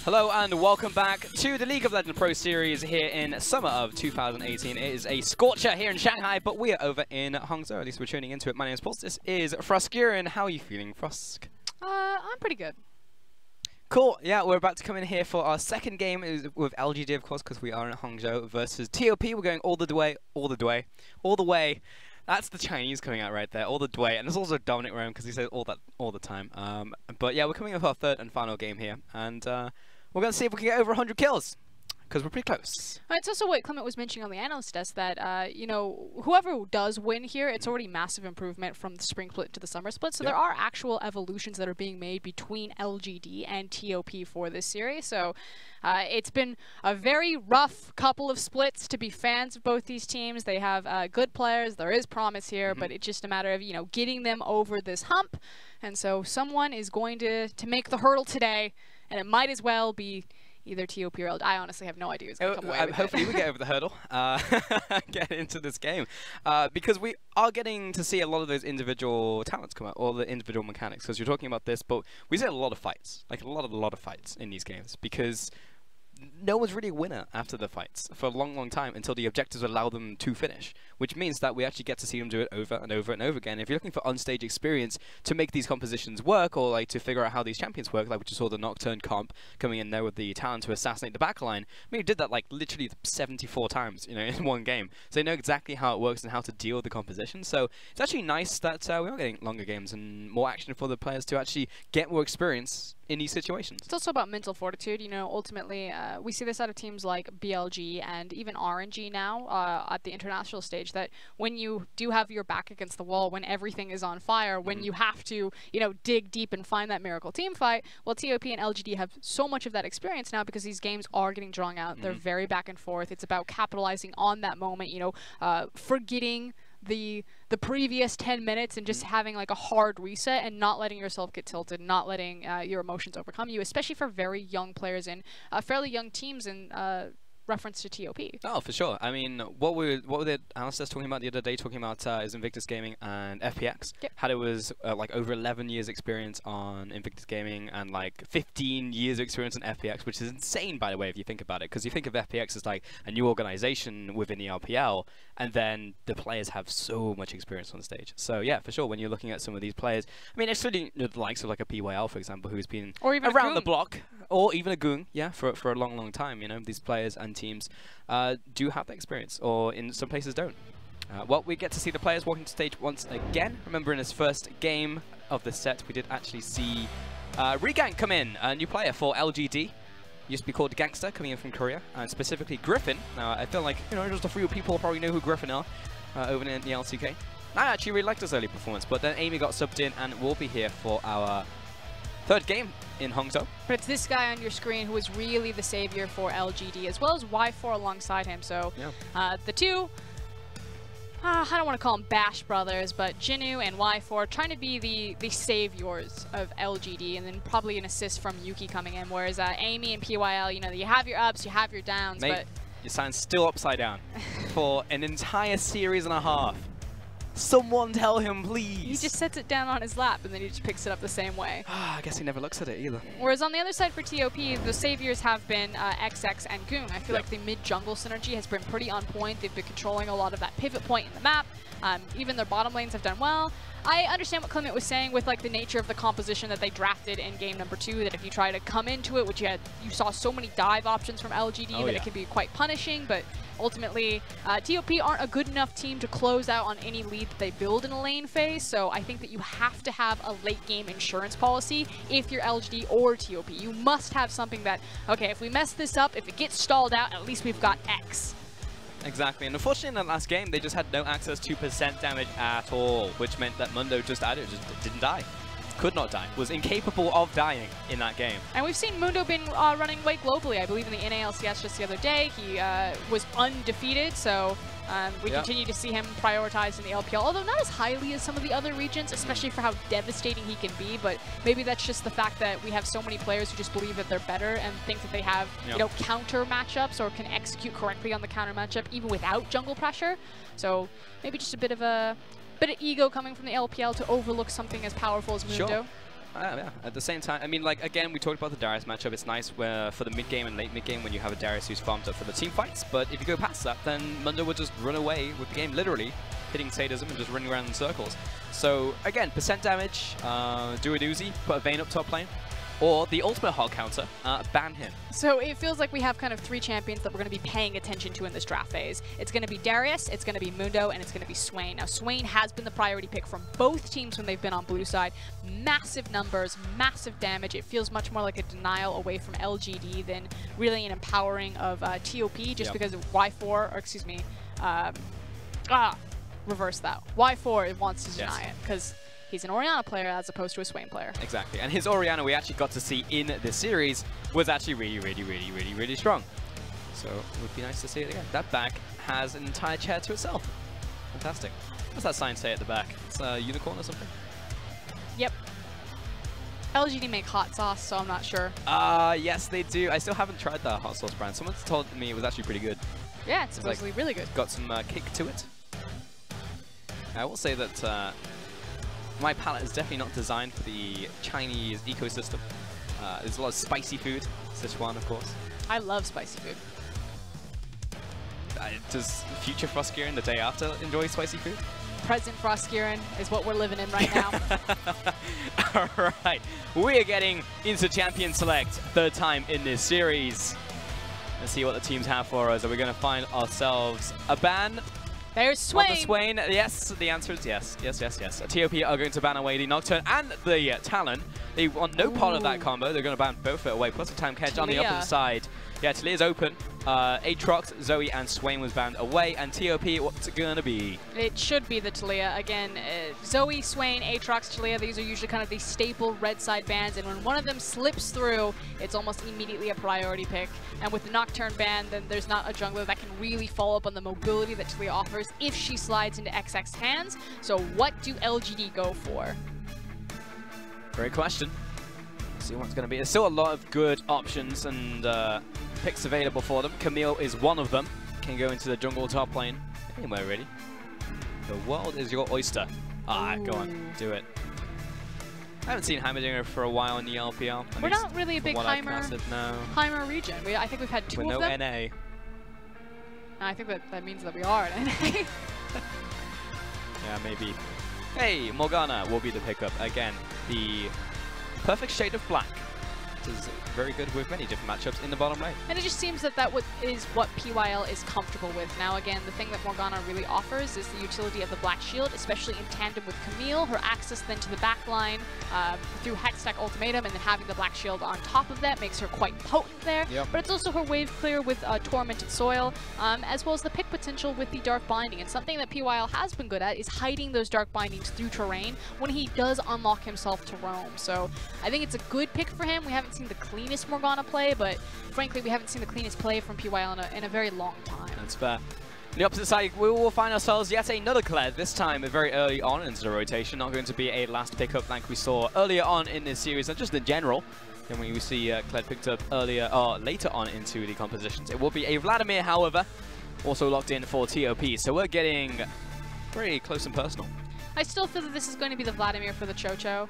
Hello and welcome back to the League of Legends Pro Series here in summer of 2018. It is a scorcher here in Shanghai, but we are over in Hangzhou. At least we're tuning into it. My name is Paul. This is FLICKR, and how are you feeling, Frusk? I'm pretty good. Cool. Yeah, we're about to come in here for our second game with LGD, of course, because we are in Hangzhou versus TOP. We're going all the way. That's the Chinese coming out right there, all the way, and there's also Dominic Rome because he says all the time. But yeah, we're coming up with our third and final game here, and we're going to see if we can get over 100 kills, because we're pretty close. It's also what Clement was mentioning on the analyst desk that, you know, whoever does win here, it's already massive improvement from the spring split to the summer split. So there are actual evolutions that are being made between LGD and TOP for this series. So it's been a very rough couple of splits to be fans of both these teams. They have good players. There is promise here, but it's just a matter of, you know, getting them over this hump. And so someone is going to make the hurdle today, and it might as well be either TOP or LGD. I honestly have no idea who's going to come away with hopefully we get over the hurdle, get into this game, because we are getting to see a lot of those individual talents come out, or the individual mechanics, because you're talking about this, but we see a lot of fights, like a lot of fights in these games, because no one's really a winner after the fights for a long time until the objectives allow them to finish, which means that we actually get to see them do it over and over and over again. If you're looking for on-stage experience to make these compositions work, or like to figure out how these champions work, like we just saw the Nocturne comp coming in there with the talent to assassinate the backline. I mean, he did that like literally 74 times, you know, in one game. So they know exactly how it works and how to deal with the composition. So it's actually nice that we are getting longer games and more action for the players to actually get more experience in these situations. It's also about mental fortitude. You know, ultimately, we see this out of teams like BLG and even RNG now at the international stage, that when you do have your back against the wall, when everything is on fire, when you have to, you know, dig deep and find that miracle team fight, well, TOP and LGD have so much of that experience now because these games are getting drawn out. They're very back and forth. It's about capitalizing on that moment, you know, forgetting the previous 10 minutes and just having like a hard reset and not letting yourself get tilted, not letting your emotions overcome you, especially for very young players and fairly young teams in reference to TOP. Oh, for sure. I mean, what were the analysts talking about the other day? Talking about is Invictus Gaming and FPX. Yep. Had it was like over 11 years experience on Invictus Gaming and like 15 years of experience on FPX, which is insane, by the way, if you think about it. Because you think of FPX as like a new organization within the LPL, and then the players have so much experience on the stage. So yeah, for sure, when you're looking at some of these players, I mean, it's really the likes of like a PYL, for example, who's been around the block, or even a Goon, yeah, for a long time. You know, these players and teams do have that experience, or in some places don't. Well, we get to see the players walking to stage once again. Remember, in his first game of the set, we did actually see Regank come in, a new player for LGD. Used to be called Gangster, coming in from Korea, and specifically Griffin. Now, I feel like, you know, just a few people probably know who Griffin are over in the LCK. I actually really liked his early performance, but then Amy got subbed in and will be here for our third game in Hangzhou. But it's this guy on your screen who is really the savior for LGD, as well as Y4 alongside him. So the two, I don't want to call them Bash brothers, but Jinu and Y4 trying to be the saviors of LGD, and then probably an assist from Yuki coming in, whereas Amy and PYL, you know, you have your ups, you have your downs. Mate, but your sign's still upside down for an entire series and a half. Someone tell him, please. He just sets it down on his lap, and then he just picks it up the same way. I guess he never looks at it either. Whereas on the other side for TOP, the saviors have been XX and Goon. I feel like the mid-jungle synergy has been pretty on point. They've been controlling a lot of that pivot point in the map. Even their bottom lanes have done well. I understand what Clement was saying with like the nature of the composition that they drafted in game number 2, that if you try to come into it, which you saw so many dive options from LGD that it can be quite punishing, but ultimately TOP aren't a good enough team to close out on any lead that they build in a lane phase, so I think that you have to have a late game insurance policy if you're LGD or TOP. You must have something that, okay, if we mess this up, if it gets stalled out, at least we've got X. Exactly, and unfortunately in that last game, they just had no access to percent damage at all, which meant that Mundo just didn't die. Could not die, was incapable of dying in that game. And we've seen Mundo been running way globally. I believe in the NALCS just the other day, he was undefeated, so we continue to see him prioritized in the LPL, although not as highly as some of the other regions, especially for how devastating he can be. But maybe that's just the fact that we have so many players who just believe that they're better and think that they have you know, counter matchups or can execute correctly on the counter matchup even without jungle pressure. So maybe just a bit of ego coming from the LPL to overlook something as powerful as Mundo. Sure. Yeah. At the same time, I mean, like, again, we talked about the Darius matchup. It's nice for the mid-game and late mid-game when you have a Darius who's farmed up for the team fights. But if you go past that, then Mundo would just run away with the game, literally, hitting sadism and just running around in circles. So, again, percent damage, do a doozy, put a Vayne up top lane. Or the ultimate hard counter, ban him. So it feels like we have kind of 3 champions that we're going to be paying attention to in this draft phase. It's going to be Darius, it's going to be Mundo, and it's going to be Swain. Now, Swain has been the priority pick from both teams when they've been on blue side. Massive numbers, massive damage. It feels much more like a denial away from LGD than really an empowering of TOP, just because of Y4, or excuse me, reverse that. Y4 wants to deny it, because he's an Orianna player as opposed to a Swain player. Exactly, and his Orianna we actually got to see in this series was actually really strong. So it would be nice to see it again. That back has an entire chair to itself. Fantastic. What's that sign say at the back? It's a unicorn or something? Yep. LGD make hot sauce, so I'm not sure. Yes they do. I still haven't tried that hot sauce brand. Someone told me it was actually pretty good. Yeah, it's supposedly really good. Got some kick to it. I will say that my palate is definitely not designed for the Chinese ecosystem. There's a lot of spicy food. Sichuan, of course. I love spicy food. Does future Frostgearin the day after enjoy spicy food? Present Frostgearin is what we're living in right now. All right, we are getting into Champion Select, 3rd time in this series. Let's see what the teams have for us. Are we going to find ourselves a ban? There's Swain. Swain. Yes, the answer is yes. Yes. TOP are going to ban away the Nocturne and the Talon. They want no part of that combo. They're going to ban both it away. Plus a time catch on the opposite side. Yeah, Talia's open. Aatrox, Zoe, and Swain was banned away. And TOP, what's it going to be? It should be the Talia. Again, Zoe, Swain, Aatrox, Talia, these are usually kind of the staple red side bans. And when one of them slips through, it's almost immediately a priority pick. And with the Nocturne ban, then there's not a jungler that can really follow up on the mobility that Talia offers if she slides into XX's hands. So what do LGD go for? Great question. Let's see what's going to be. There's still a lot of good options and picks available for them. Camille is one of them. Can go into the jungle top lane. Anywhere, really. The world is your oyster. Go on. Do it. I haven't seen Heimerdinger for a while in the LPL. We're not really a big Heimer region. I think we've had 2 of them. With no NA. I think that means that we are at NA. Yeah, maybe. Hey, Morgana will be the pickup. Again, the perfect shade of black. It is very good with many different matchups in the bottom lane. And it just seems that is what PYL is comfortable with. Now again, the thing that Morgana really offers is the utility of the Black Shield, especially in tandem with Camille. Her access then to the back line through Hextech Ultimatum, and then having the Black Shield on top of that makes her quite potent there. Yep. But it's also her wave clear with Tormented Soil, as well as the pick potential with the Dark Binding. And something that PYL has been good at is hiding those Dark Bindings through terrain when he does unlock himself to roam. So I think it's a good pick for him. We haven't seen the cleanest Morgana play, but frankly, we haven't seen the cleanest play from PYL in a very long time. That's fair. On the opposite side, we will find ourselves yet another Kled, this time very early on into the rotation. Not going to be a last pickup like we saw earlier on in this series, and just in general. Then we see Kled picked up earlier, or later on into the compositions. It will be a Vladimir, however, also locked in for TOP. So we're getting very close and personal. I still feel that this is going to be the Vladimir for the Chocho.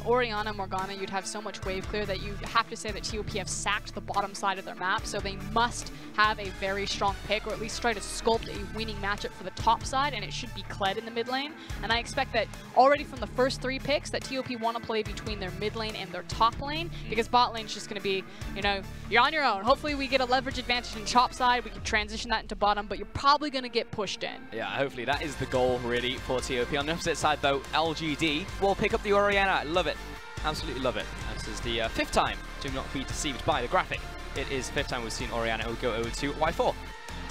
Orianna, Morgana, you'd have so much wave clear that you have to say that TOP have sacked the bottom side of their map, so they must have a very strong pick, or at least try to sculpt a winning matchup for the top side, and it should be Kled in the mid lane. And I expect that already from the first 3 picks that TOP want to play between their mid lane and their top lane, because bot lane's just going to be, you know, you're on your own. Hopefully we get a leverage advantage in top side, we can transition that into bottom, but you're probably going to get pushed in. Yeah, hopefully that is the goal really for TOP. On the opposite side though, LGD will pick up the Orianna. I love it. Absolutely love it. This is the 5th time. Do not be deceived by the graphic. It is 5th time we've seen Orianna go over to Y4.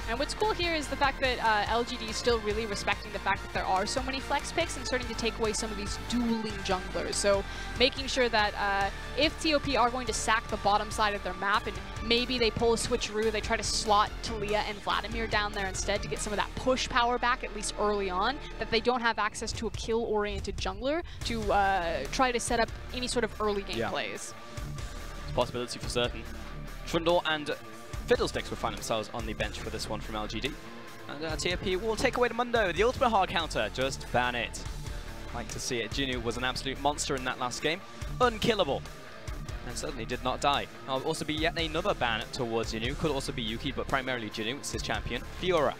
And what's cool here is the fact that LGD is still really respecting the fact that there are so many flex picks and starting to take away some of these dueling junglers. So making sure that if TOP are going to sack the bottom side of their map and maybe they pull a switcheroo, they try to slot Talia and Vladimir down there instead to get some of that push power back, at least early on, that they don't have access to a kill-oriented jungler to try to set up any sort of early game plays. It's a possibility for certain. Trundle and Fiddlesticks will find themselves on the bench for this one from LGD. And TOP will take away the Mundo, the ultimate hard counter. Just ban it. Like to see it. Jinu was an absolute monster in that last game. Unkillable. And certainly did not die. I'll also be yet another ban towards Jinu. Could also be Yuki, but primarily Jinu. It's his champion. Fiora.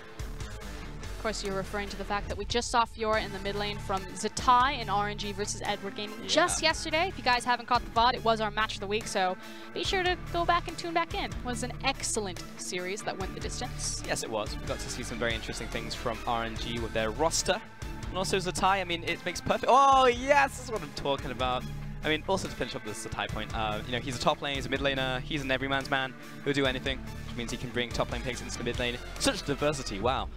Of course, you're referring to the fact that we just saw Fiora in the mid lane from Zatai in RNG versus Edward Gaming just yesterday. If you guys haven't caught the VOD, it was our match of the week, so be sure to go back and tune back in. It was an excellent series that went the distance. Yes, it was. We got to see some very interesting things from RNG with their roster. And also Zatai, I mean, it makes perfect... Oh, yes! That's what I'm talking about. I mean, also to finish up this Zatai point, you know, he's a top lane, he's a mid laner, he's an everyman's man who'll do anything, which means he can bring top lane picks into the mid lane. Such diversity, wow.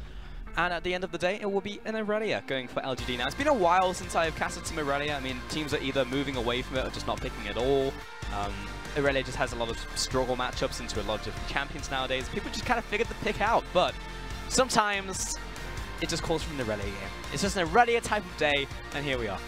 And at the end of the day, it will be an Aurelia going for LGD. Now, it's been a while since I've casted some Aurelia. I mean, teams are either moving away from it or just not picking at all. Aurelia just has a lot of struggle matchups into a lot of different champions nowadays. People just kind of figured the pick out, but sometimes it just calls from an Aurelia game. It's just an Aurelia type of day, and here we are.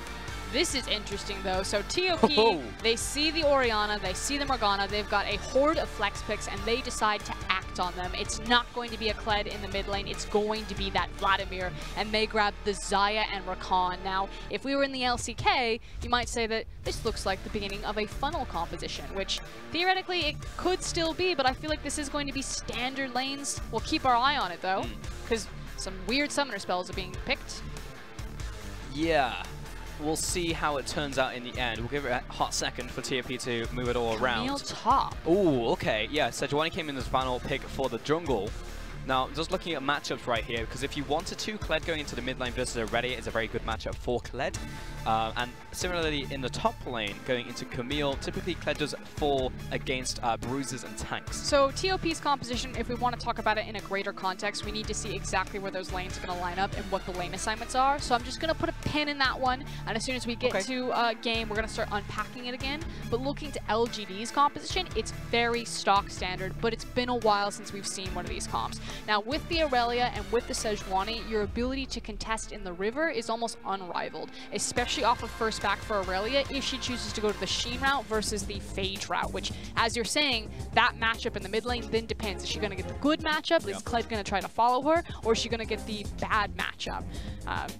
This is interesting, though. So TOP, they see the Orianna, they see the Morgana, they've got a horde of flex picks, and they decide to act on them. It's not going to be a Kled in the mid lane, it's going to be that Vladimir, and they grab the Xayah and Rakan. Now, if we were in the LCK, you might say that this looks like the beginning of a funnel composition, which theoretically it could still be, but I feel like this is going to be standard lanes. We'll keep our eye on it, though, because some weird summoner spells are being picked. Yeah. We'll see how it turns out in the end. We'll give it a hot second for TOP to move it all around. Camille top. Ooh, okay. Yeah, Sejuani came in as final pick for the jungle. Now, just looking at matchups right here, because if you wanted to, Kled going into the mid lane versus Aurelia is a very good matchup for Kled. And similarly, in the top lane, going into Camille, typically Kled does fall against bruises and tanks. So TOP's composition, if we want to talk about it in a greater context, we need to see exactly where those lanes are going to line up and what the lane assignments are. So I'm just going to put a pin in that one, and as soon as we get to game, we're going to start unpacking it again. But looking to LGD's composition, it's very stock standard, but it's been a while since we've seen one of these comps. Now, with the Aurelia and with the Sejuani, your ability to contest in the river is almost unrivaled, especially off of first back for Aurelia if she chooses to go to the Sheen route versus the Phage route, which, as you're saying, that matchup in the mid lane then depends. Is she going to get the good matchup? Is Kled going to try to follow her? Or is she going to get the bad matchup?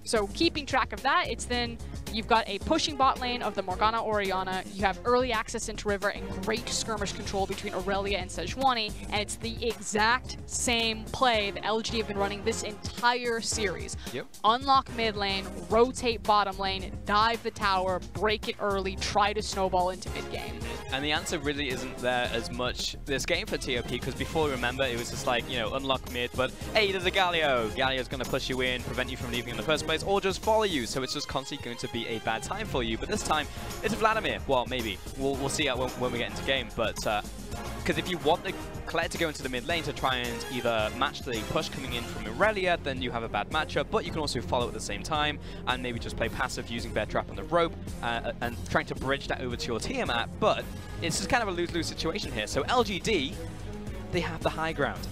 So keeping track of that, it's then you've got a pushing bot lane of the Morgana Orianna, you have early access into river and great skirmish control between Aurelia and Sejuani, and it's the exact same play that LGD have been running this entire series. Unlock mid lane, rotate bottom lane, dive the tower, break it early, try to snowball into mid game. And the answer really isn't there as much this game for TOP, because before, remember, it was just like, you know, unlock mid, but hey, there's a Galio. Galio's going to push you in, prevent you from leaving in the first place, or just follow you, so it's just constantly going to be a bad time for you. But this time, it's Vladimir. Well, maybe. We'll see when we get into game, but because if you want the Kled to go into the mid lane to try and either match the push coming in from Aurelia, then you have a bad matchup, but you can also follow at the same time and maybe just play passive using Bear Trap on the rope and trying to bridge that over to your Tiamat, but it's just kind of a lose-lose situation here. So LGD, they have the high ground.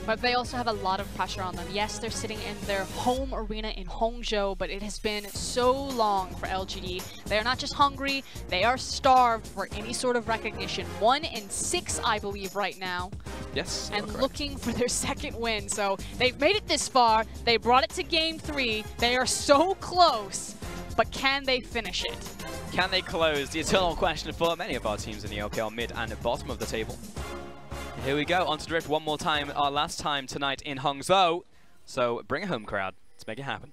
But they also have a lot of pressure on them. Yes, they're sitting in their home arena in Hangzhou, but it has been so long for LGD. They are not just hungry, they are starved for any sort of recognition. 1-6, I believe, right now. Yes, and looking for their second win. So they've made it this far. They brought it to game 3. They are so close, but can they finish it? Can they close? The eternal question for many of our teams in the LPL mid and bottom of the table. Here we go, onto Drift one more time, our last time tonight in Hangzhou. So bring it home, crowd. Let's make it happen.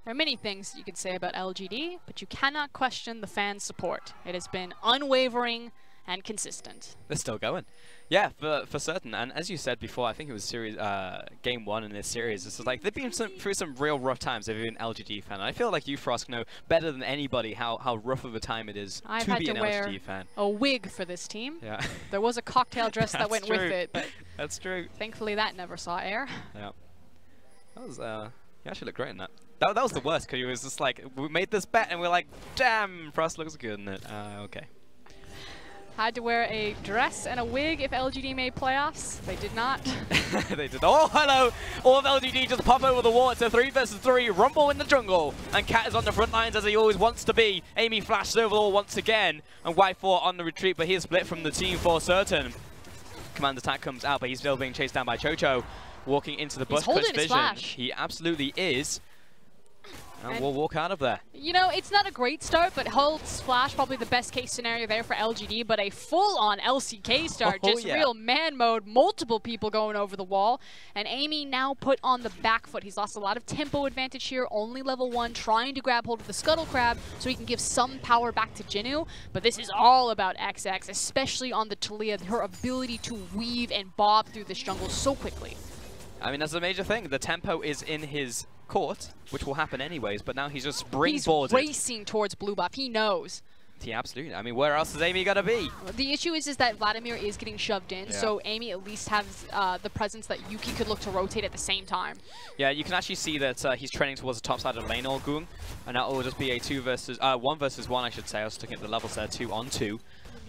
There are many things you could say about LGD, but you cannot question the fan support. It has been unwavering and consistent. They're still going. Yeah, for certain. And as you said before, I think it was series game 1 in this series. This is like they've been through some real rough times. If you're an LGD fan, and I feel like you, Frost, know better than anybody how rough of a time it is I've to had be to an wear LGD fan. A wig for this team. Yeah, there was a cocktail dress that went with it, but that's true. Thankfully, that never saw air. Yeah, that was you actually look great in that. That was the worst, because it was just like we made this bet and we're like, damn, Frost looks good in it. Okay. had to wear a dress and a wig if LGD made playoffs. They did not. They did. Oh, hello! All of LGD just pop over the wall. It's a 3 versus 3 rumble in the jungle. And Cat is on the front lines as he always wants to be. Amy flashes over the wall once again. And Y4 on the retreat, but he is split from the team for certain. Command attack comes out, but he's still being chased down by Chocho. Walking into the bush coach vision. He absolutely is. And we'll walk out of there. You know, it's not a great start, but holds Flash, probably the best case scenario there for LGD, but a full-on LCK start, just real man mode, multiple people going over the wall, and Amy now put on the back foot. He's lost a lot of tempo advantage here, only level 1, trying to grab hold of the Scuttle Crab so he can give some power back to Jinnu, but this is all about XX, especially on the Taliyah, her ability to weave and bob through this jungle so quickly. I mean, that's the major thing. The tempo is in his court, which will happen anyways, but now he's just springboarded. He's racing towards blue buff. He knows. Yeah, absolutely. I mean, where else is Amy gonna be? The issue is that Vladimir is getting shoved in, so Amy at least has the presence that Yuki could look to rotate at the same time. Yeah, you can actually see that he's trending towards the top side of lane or Goong, and that will just be a 1 versus 1, I should say. I was looking at the levels there, 2 on 2.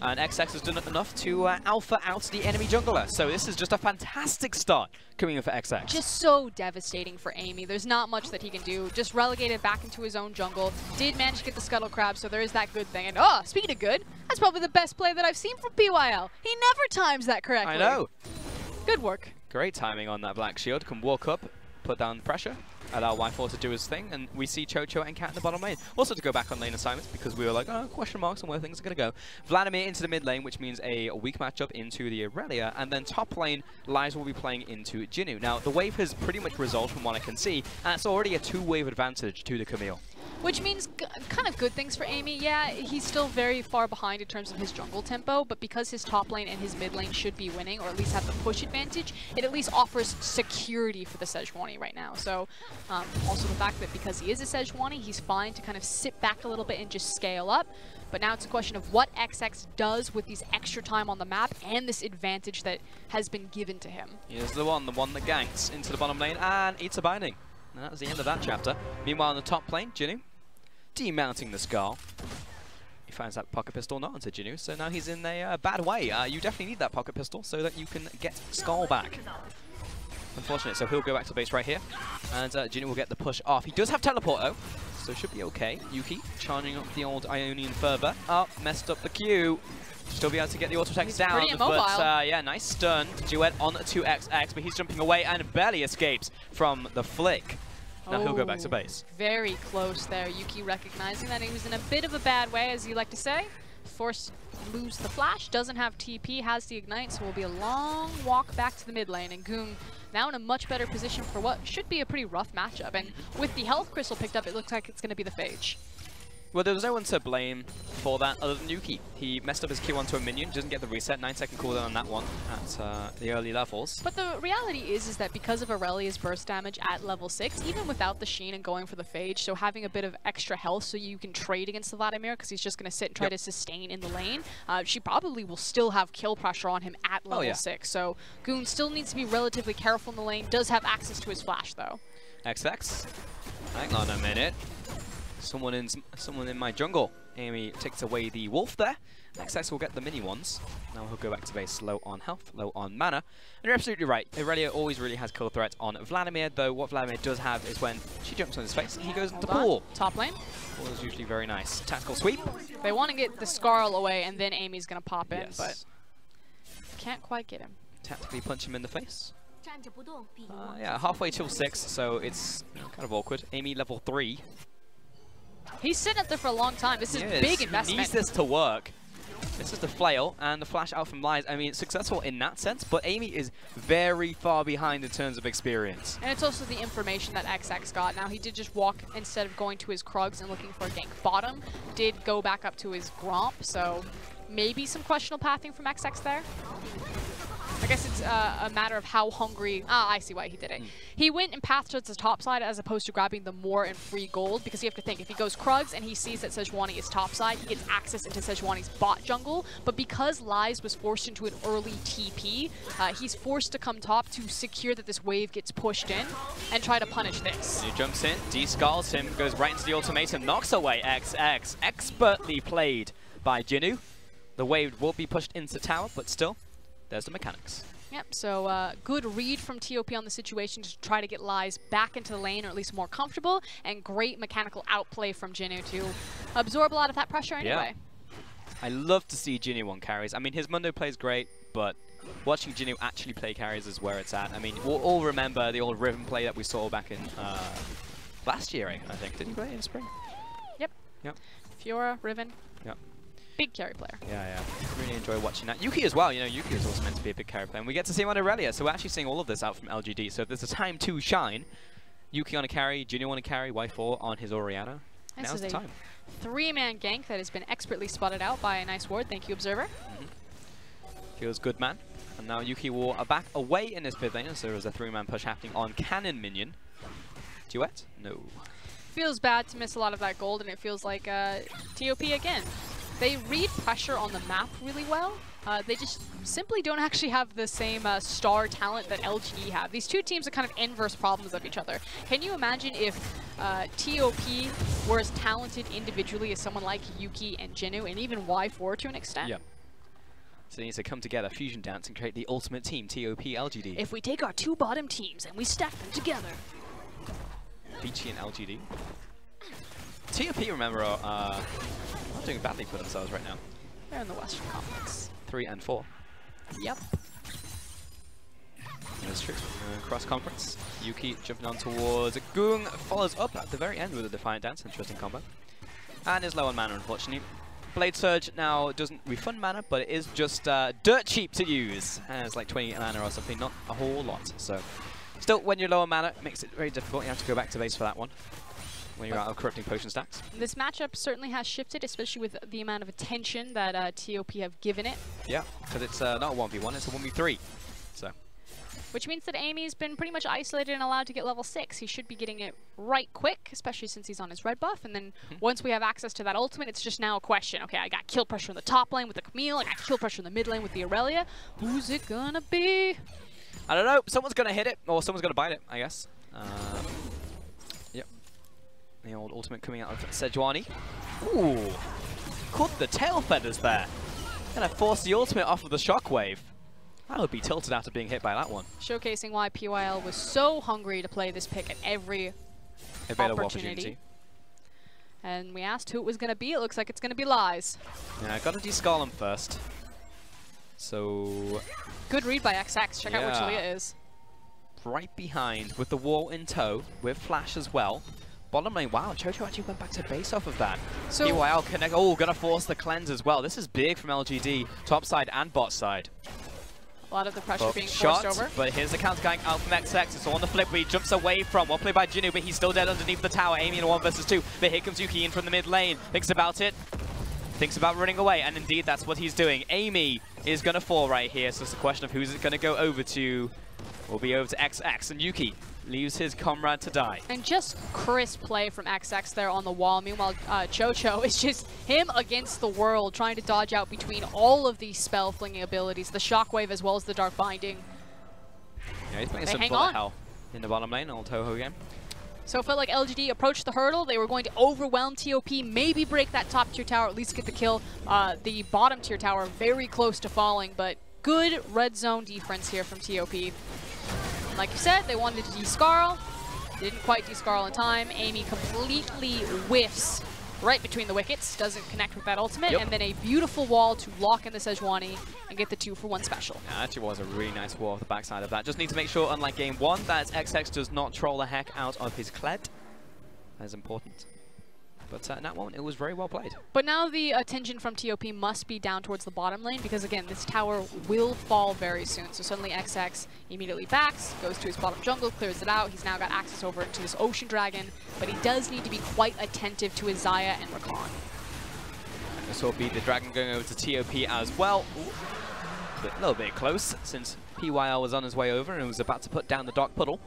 And XX has done enough to alpha out the enemy jungler. So this is just a fantastic start coming in for XX. Just so devastating for Amy. There's not much that he can do. Just relegated back into his own jungle. Did manage to get the Scuttle Crab, so there is that good thing. And speaking of good, that's probably the best play that I've seen from PYL. He never times that correctly. I know. Good work. Great timing on that Black Shield. Can walk up, put down the pressure, allow Y4 to do his thing, and we see Chocho and Cat in the bottom lane. Also to go back on lane assignments, because we were like, question marks on where things are going to go. Vladimir into the mid lane, which means a weak matchup into the Aurelia, and then top lane, Lies will be playing into Jinnu. Now, the wave has pretty much resolved from what I can see, and it's already a 2-wave advantage to the Camille. Which means kind of good things for Amy. Yeah, he's still very far behind in terms of his jungle tempo, but because his top lane and his mid lane should be winning, or at least have the push advantage, it at least offers security for the Sejuani right now. So, also the fact that because he is a Sejuani, he's fine to kind of sit back a little bit and just scale up. But now it's a question of what XX does with these extra time on the map and this advantage that has been given to him. Here's the one that ganks into the bottom lane and eats a binding. And that was the end of that chapter. Meanwhile, on the top lane, Jinnu demounting the Scar. He finds that pocket pistol not onto Jinnu, so now he's in a bad way. You definitely need that pocket pistol so that you can get Skull back. Unfortunate, so he'll go back to base right here, and Jinnu will get the push off. He does have teleport though, so should be okay. Yuki charging up the old Ionian further. Messed up the Q. Still be able to get the auto attacks down, but yeah, nice stun. Duet on to XX, but he's jumping away and barely escapes from the flick. Now he'll go back to base. Very close there. Yuki recognizing that he was in a bit of a bad way, as you like to say. Forced to lose the flash, doesn't have TP, has the ignite, so it will be a long walk back to the mid lane. And Goong now in a much better position for what should be a pretty rough matchup. And with the health crystal picked up, it looks like it's going to be the Phage. Well, there was no one to blame for that other than Yuki. He messed up his Q onto a minion, doesn't get the reset, 9-second cooldown on that one at the early levels. But the reality is that because of Aurelia's burst damage at level 6, even without the Sheen and going for the Phage, so having a bit of extra health so you can trade against the Vladimir, because he's just going to sit and try to sustain in the lane, she probably will still have kill pressure on him at level 6. So Goon still needs to be relatively careful in the lane, does have access to his flash though. XX, hang on a minute. Someone in my jungle. Amy takes away the wolf there. XX will get the mini ones. Now he'll go back to base low on health, low on mana. And you're absolutely right. Aurelia always really has kill threat on Vladimir, though what Vladimir does have is when she jumps on his face, he goes into pool. Top lane. Pool is usually very nice. Tactical sweep. They want to get the Scarl away, and then Amy's going to pop in, but can't quite get him. Tactically punch him in the face. Yeah, halfway till 6, so it's kind of awkward. Amy level 3. He's sitting up there for a long time. This is big investment. He needs this to work. This is the flail and the flash out from Lies. I mean, it's successful in that sense, but Amy is very far behind in terms of experience. And it's also the information that XX got. Now, he did just walk, instead of going to his Krugs and looking for a gank bottom, did go back up to his Gromp, so maybe some questionable pathing from XX there. I guess it's a matter of how hungry... I see why he did it. He went and pathed towards the top side as opposed to grabbing the more and free gold, because you have to think, if he goes Krugs and he sees that Sejuani is top side, he gets access into Sejuani's bot jungle, but because Lies was forced into an early TP, he's forced to come top to secure that this wave gets pushed in and try to punish this. He jumps in, de-skulls him, goes right into the ultimatum, knocks away XX. Expertly played by Jinnu. The wave will be pushed into tower, but still, there's the mechanics. Yep, so good read from TOP on the situation to try to get Lies back into the lane, or at least more comfortable, and great mechanical outplay from Jinu to absorb a lot of that pressure anyway. Yeah. I love to see Jinu on carries. I mean, his Mundo plays great, but watching Jinu actually play carries is where it's at. I mean, we'll all remember the old Riven play that we saw back in last year, I think. Didn't he play in spring? Yep. Yep. Fiora, Riven. Yep. Big carry player. Yeah. Really enjoy watching that. Yuki as well. You know, Yuki is also meant to be a big carry player. And we get to see him on Aurelia, so we're actually seeing all of this out from LGD. So if there's a time to shine, Yuki on a carry, Jinu on a carry, Y4 on his Orianna. Now's the time. 3-man gank that has been expertly spotted out by a nice ward. Thank you, Observer. Feels good, man. And now Yuki will back away in this mid lane, so there's a 3-man push happening on Cannon Minion. Duet? No. Feels bad to miss a lot of that gold, and it feels like TOP again. They read pressure on the map really well. They just simply don't actually have the same star talent that LGD have. These two teams are kind of inverse problems of each other. Can you imagine if TOP were as talented individually as someone like Yuki and Jinu, and even Y4 to an extent? Yeah. So they need to come together, fusion dance, and create the ultimate team, TOP LGD. If we take our two bottom teams and we stack them together. Beachy and LGD. TOP, remember, are not doing badly for themselves right now. They're in the Western Conference. 3 and 4. Yep. That's true. Cross conference. Yuki jumping on towards Goong, follows up at the very end with a Defiant Dance. Interesting combo. And is low on mana, unfortunately. Blade Surge now doesn't refund mana, but it is just dirt cheap to use. It's like 20 mana or something, not a whole lot. So, still, when you're low on mana, it makes it very difficult. You have to go back to base for that one when you're out of corrupting potion stacks. This matchup certainly has shifted, especially with the amount of attention that TOP have given it. Yeah, because it's not a 1v1, it's a 1v3. So. Which means that Amy's been pretty much isolated and allowed to get level 6. He should be getting it right quick, especially since he's on his red buff. And then once we have access to that ultimate, it's just now a question. Okay, I got kill pressure in the top lane with the Camille. I got kill pressure in the mid lane with the Aurelia. Who's it gonna be? I don't know. Someone's gonna hit it, or someone's gonna bite it, I guess. Yep. The old ultimate coming out of Sejuani. Ooh. Caught the tail feathers there. Gonna force the ultimate off of the shockwave. I would be tilted after being hit by that one. Showcasing why PYL was so hungry to play this pick at every opportunity. And we asked who it was going to be. It looks like it's going to be Lies. Yeah, I got to descale him first. So... Good read by XX. Check out where Julia is. Right behind with the wall in tow, with Flash as well. Bottom lane, wow, Chocho actually went back to base off of that. So PYL connect, gonna force the cleanse as well. This is big from LGD, top side and bot side. A lot of the pressure being forced over. But here's the counter going out from XX. It's on the flip where he jumps away from. Well played by Jinu, but he's still dead underneath the tower. Amy in a 1 versus 2. But here comes Yuki in from the mid lane. Thinks about it. Thinks about running away. And indeed, that's what he's doing. Amy is going to fall right here. So it's a question of who's it going to go over to. Will be over to XX. And Yuki leaves his comrade to die. And just crisp play from XX there on the wall. Meanwhile, Chocho is just him against the world, trying to dodge out between all of these spell flinging abilities, the shockwave as well as the dark binding. Yeah, he's playing some bullet hell in the bottom lane, old Toho game. So it felt like LGD approached the hurdle. They were going to overwhelm TOP, maybe break that top tier tower, at least get the kill. The bottom tier tower very close to falling, but good red zone defense here from TOP. Like you said, they wanted to descarl. Didn't quite descarl in time. Amy completely whiffs right between the wickets. Doesn't connect with that ultimate. And then a beautiful wall to lock in the Sejuani and get the 2-for-1 special. Yeah, actually was a really nice wall off the backside of that. Just need to make sure, unlike game 1, that XX does not troll the heck out of his Kled. That is important. But in that one, it was very well played. But now the attention from TOP must be down towards the bottom lane because, again, this tower will fall very soon. So suddenly XX immediately backs, goes to his bottom jungle, clears it out. He's now got access over to this Ocean Dragon, but he does need to be quite attentive to his Xayah and Rakan. This will be the Dragon going over to TOP as well. Ooh, a little bit close since PYL was on his way over and was about to put down the Dark Puddle.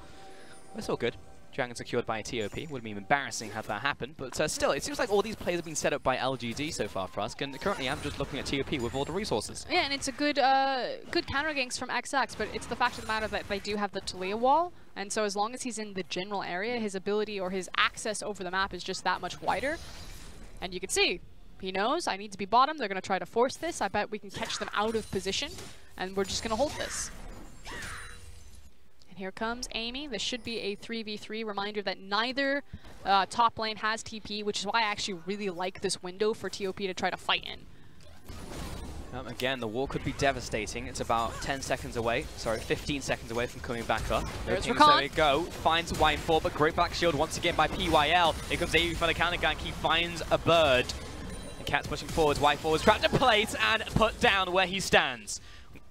It's all good. Dragon secured by a TOP. Would have been embarrassing had that happened, but still, it seems like all these plays have been set up by LGD so far for us, and currently I'm just looking at TOP with all the resources. Yeah, and it's a good good counter ganks from XX, but it's the fact of the matter that they do have the Talia wall, and so as long as he's in the general area, his ability or his access over the map is just that much wider. And you can see, He knows I need to be bottom. They're going to try to force this. I bet we can catch them out of position, and we're just going to hold this. And here comes Amy. This should be a 3v3. Reminder that neither top lane has TP, which is why I actually really like this window for TOP to try to fight in. Again, the wall could be devastating. It's about 10 seconds away. Sorry, 15 seconds away from coming back up. There's there we go. Finds Y4, but great back shield once again by PYL. Here comes Amy for the counter gank. He finds a bird. And Cat's pushing forwards. Y4 is trapped in place and put down where he stands.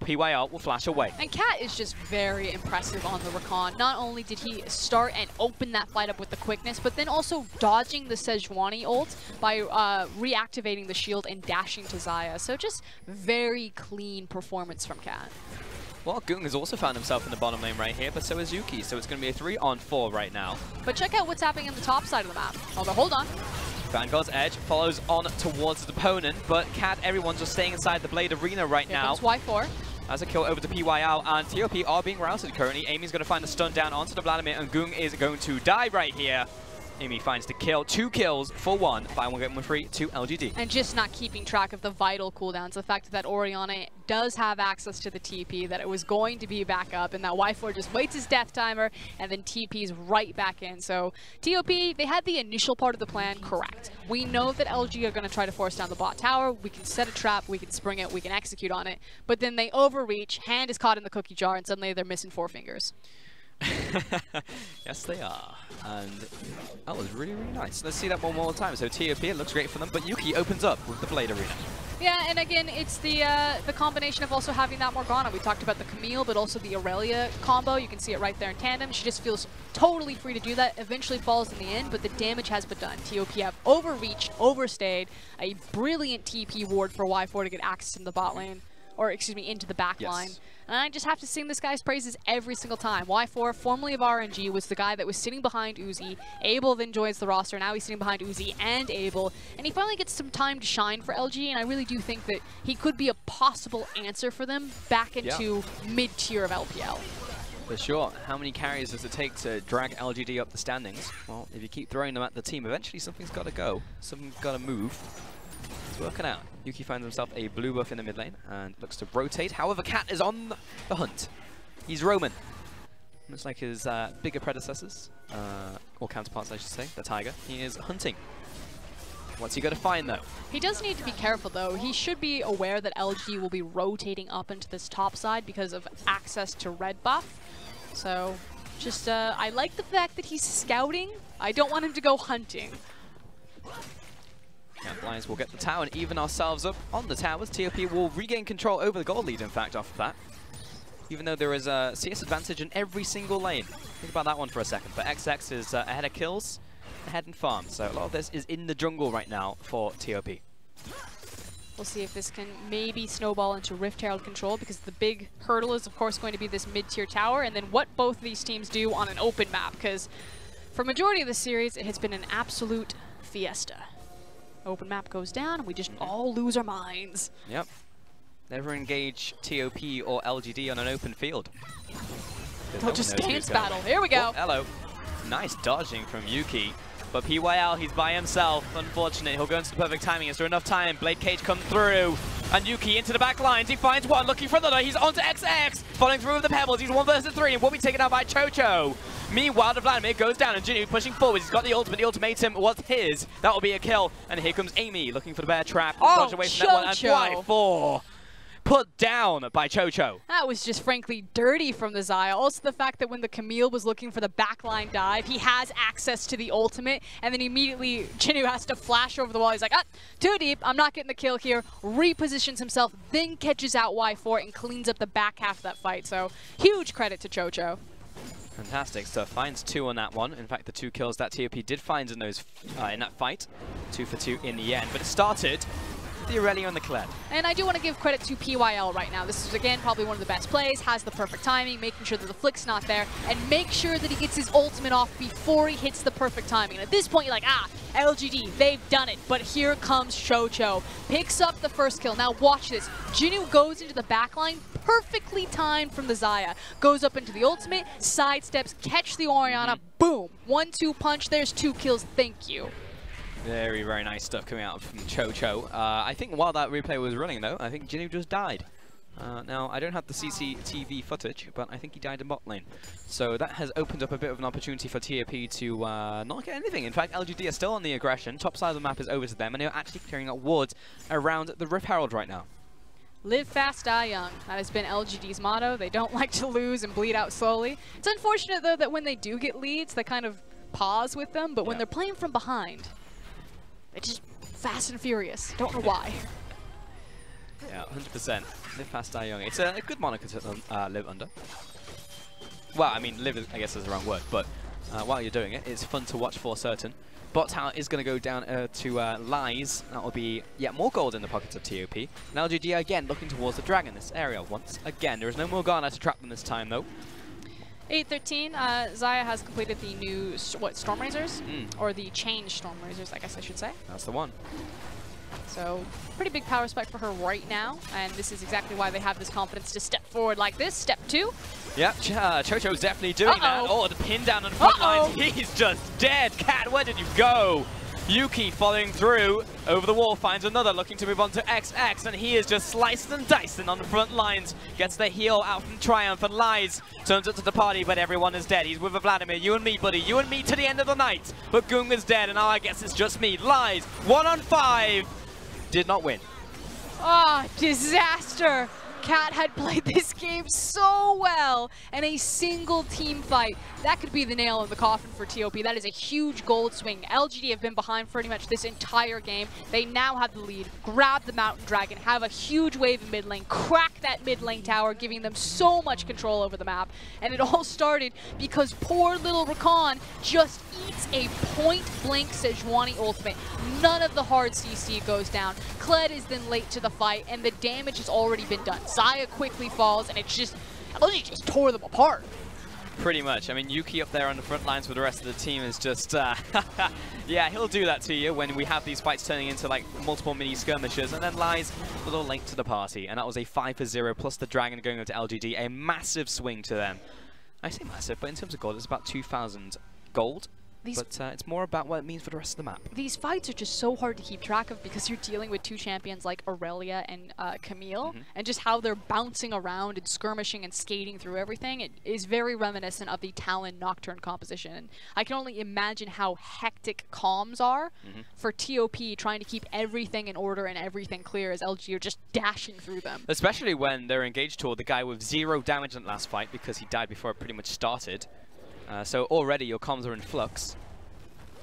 PYL will flash away. And Cat is just very impressive on the recon. Not only did he start and open that fight up with the quickness, but then also dodging the Sejuani ult by reactivating the shield and dashing to Xayah. So just very clean performance from Cat. Well, Gung has also found himself in the bottom lane right here, but so is Yuki. So it's going to be a 3-on-4 right now. But check out what's happening in the top side of the map. Although, hold on. Vanguard's Edge follows on towards his opponent, but Cat, everyone's just staying inside the Blade Arena right now. Here comes Y4. As a kill over to PYL, and TOP are being routed currently. Amy's going to find the stun down onto the Vladimir, and Gung is going to die right here. Amy finds the kill. 2 kills for 1. Buy one, get one free to LGD. And just not keeping track of the vital cooldowns. The fact that Orianna does have access to the TP, that it was going to be back up, and that Y4 just waits his death timer and then TP's right back in. So TOP, they had the initial part of the plan correct. We know that LG are going to try to force down the bot tower. We can set a trap, we can spring it, we can execute on it. But then they overreach, hand is caught in the cookie jar, and suddenly they're missing 4 fingers. Yes, they are. And that was really, really nice. Let's see that one more time. So TOP, it looks great for them, but Yuki opens up with the Blade Arena. Yeah, and again, it's the combination of also having that Morgana. We talked about the Camille, but also the Aurelia combo. You can see it right there in tandem. She just feels totally free to do that. Eventually falls in the end, but the damage has been done. TOP have overreached, overstayed. A brilliant TP ward for Y4 to get access in the bot lane. Or, excuse me, into the back line. And I just have to sing this guy's praises every single time. Y4, formerly of RNG, was the guy that was sitting behind Uzi. Abel then joins the roster. Now he's sitting behind Uzi and Abel. And he finally gets some time to shine for LG, and I really do think that he could be a possible answer for them back into mid-tier of LPL. For sure. How many carries does it take to drag LGD up the standings? Well, if you keep throwing them at the team, eventually something's got to go. Something's got to move. It's working out. Yuki finds himself a blue buff in the mid lane and looks to rotate. However, Cat is on the hunt. He's roaming. Much like his bigger predecessors, or counterparts I should say, the Tiger. He is hunting. What's he going to find though? He does need to be careful though. He should be aware that LG will be rotating up into this top side because of access to red buff. So just, I like the fact that he's scouting. I don't want him to go hunting. Lions will get the tower and even ourselves up on the towers. TOP will regain control over the gold lead, in fact, off of that. Even though there is a CS advantage in every single lane. Think about that one for a second. But XX is ahead of kills, ahead in farm. So a lot of this is in the jungle right now for TOP. We'll see if this can maybe snowball into Rift Herald control, because the big hurdle is, of course, going to be this mid-tier tower, and then what both these teams do on an open map, because for majority of the series, it has been an absolute fiesta. Open map goes down, and we just all lose our minds. Yep. Never engage TOP or LGD on an open field. They'll just stance battle. Here we go. Oh, hello. Nice dodging from Yuki. But PYL, he's by himself. Unfortunate. He'll go into the perfect timing. Is there enough time? Blade Cage comes through. And Yuki into the back lines. He finds one, looking for another. He's onto XX. Following through with the pebbles. He's 1 versus 3 and will be taken out by Chocho. Meanwhile, the Vladimir goes down and Jinu pushing forward. He's got the ultimate. The ultimatum was his. That will be a kill. And here comes Amy looking for the bear trap. Oh, away from that one. And Y4 put down by Chocho. That was just frankly dirty from the Xayah. Also the fact that when the Camille was looking for the backline dive, he has access to the ultimate, and then immediately Jinu has to flash over the wall. He's like, too deep, I'm not getting the kill here. Repositions himself, then catches out Y4 and cleans up the back half of that fight. So huge credit to Chocho. Fantastic stuff. Finds 2 on that one. In fact, the 2 kills that TOP did find in those in that fight. 2 for 2 in the end. But it started the Aurelia and the Kled. And I do want to give credit to PYL right now. This is, again, probably one of the best plays, has the perfect timing, making sure that the flick's not there, and make sure that he gets his ultimate off before he hits the perfect timing. And at this point, you're like, LGD, they've done it. But here comes Chocho. Picks up the first kill. Now watch this. Jinu goes into the backline, perfectly timed from the Xayah. Goes up into the ultimate, sidesteps, catch the Orianna, boom. 1-2 punch, there's 2 kills, thank you. Very, very nice stuff coming out from Cho. I think while that replay was running, though, I think Jinnu just died. Now, I don't have the CCTV footage, but I think he died in bot lane. So that has opened up a bit of an opportunity for TOP to not get anything. In fact, LGD are still on the aggression. Top side of the map is over to them, and they're actually clearing out wards around the Rift Herald right now. Live fast, die young. That has been LGD's motto. They don't like to lose and bleed out slowly. It's unfortunate, though, that when they do get leads, they kind of pause with them, but when they're playing from behind, it's just fast and furious. Don't know why. Yeah, 100%. Live fast, die young. It's a good moniker to live under. Well, I mean, live, I guess, is the wrong word, but while you're doing it, it's fun to watch for certain. Bot tower is going to go down to Lies. That will be yet more gold in the pockets of TOP. And LGD again looking towards the dragon this area once again. There is no Morgana to trap them this time, though. 8:13, Xayah has completed the new, Storm Razors? Or the changed Storm Razors, I guess I should say. That's the one. So, pretty big power spike for her right now, and this is exactly why they have this confidence to step forward like this. Step 2. Yep, Chocho's definitely doing that. Oh, the pin down on the front lines. He's just dead. Cat, where did you go? Yuki following through over the wall, finds another, looking to move on to XX, and he is just sliced and dicing on the front lines. Gets the heal out from Triumph, and Lies turns up to the party, but everyone is dead. He's with a Vladimir. You and me, buddy. You and me to the end of the night. But Gung is dead, and now I guess it's just me. Lies, 1 on 5. Did not win. Ah, disaster! Cat had played this game so well, and a single team fight. That could be the nail in the coffin for TOP. That is a huge gold swing. LGD have been behind pretty much this entire game. They now have the lead, grab the Mountain Dragon, have a huge wave in mid lane, crack that mid lane tower, giving them so much control over the map. And it all started because poor little Rakan just eats a point-blank Sejuani ultimate. None of the hard CC goes down. Kled is then late to the fight, and the damage has already been done. Xayah quickly falls, and it's just, LG just tore them apart. Pretty much. I mean, Yuki up there on the front lines with the rest of the team is just, yeah, he'll do that to you when we have these fights turning into like multiple mini skirmishes, and then Lies a little late to the party, and that was a 5-0 plus the Dragon going over to LGD, a massive swing to them. I say massive, but in terms of gold, it's about 2,000 gold. But it's more about what it means for the rest of the map. These fights are just so hard to keep track of because you're dealing with two champions like Aurelia and Camille, and just how they're bouncing around and skirmishing and skating through everything. It is very reminiscent of the Talon Nocturne composition. And I can only imagine how hectic comms are for TOP trying to keep everything in order and everything clear as LG are just dashing through them. Especially when they're engaged toward the guy with 0 damage in the last fight because he died before it pretty much started. So already your comms are in flux.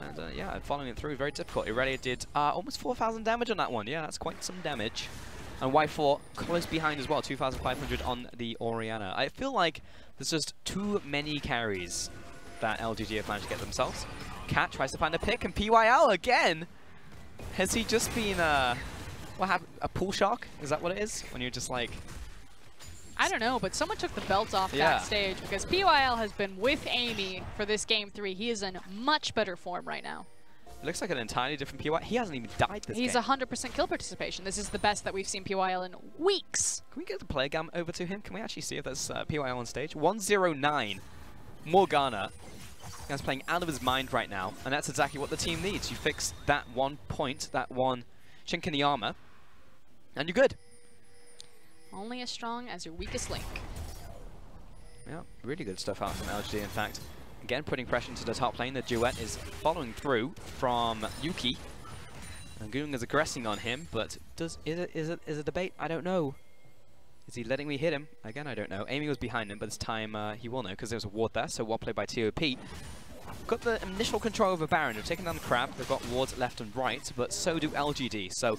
And yeah, following it through, very difficult. Aurelia did almost 4,000 damage on that one. Yeah, that's quite some damage. And Y4 close behind as well, 2,500 on the Orianna. I feel like there's just too many carries that LGD have managed to get themselves. Cat tries to find a pick, and PYL again! Has he just been, what happened? A pool shark? Is that what it is? When you're just like... I don't know, but someone took the belt off backstage because PYL has been with Amy for this game 3. He is in much better form right now. It looks like an entirely different PYL. He hasn't even died this game. He's 100% kill participation. This is the best that we've seen PYL in weeks. Can we get the player gam over to him? Can we actually see if there's PYL on stage? 109. Morgana. He's playing out of his mind right now, and that's exactly what the team needs. You fix that one point, that one chink in the armor, and you're good. Only as strong as your weakest link. Yeah, really good stuff out from LGD, in fact. Again, putting pressure into the top lane. The duet is following through from Yuki. And Goong is aggressing on him, but is it a debate? I don't know. Is he letting me hit him? Again, I don't know. Amy was behind him, but this time he will know because there's a ward there, so well played by TOP. Got the initial control over Baron. They've taken down the Crab. They've got wards left and right, but so do LGD. So,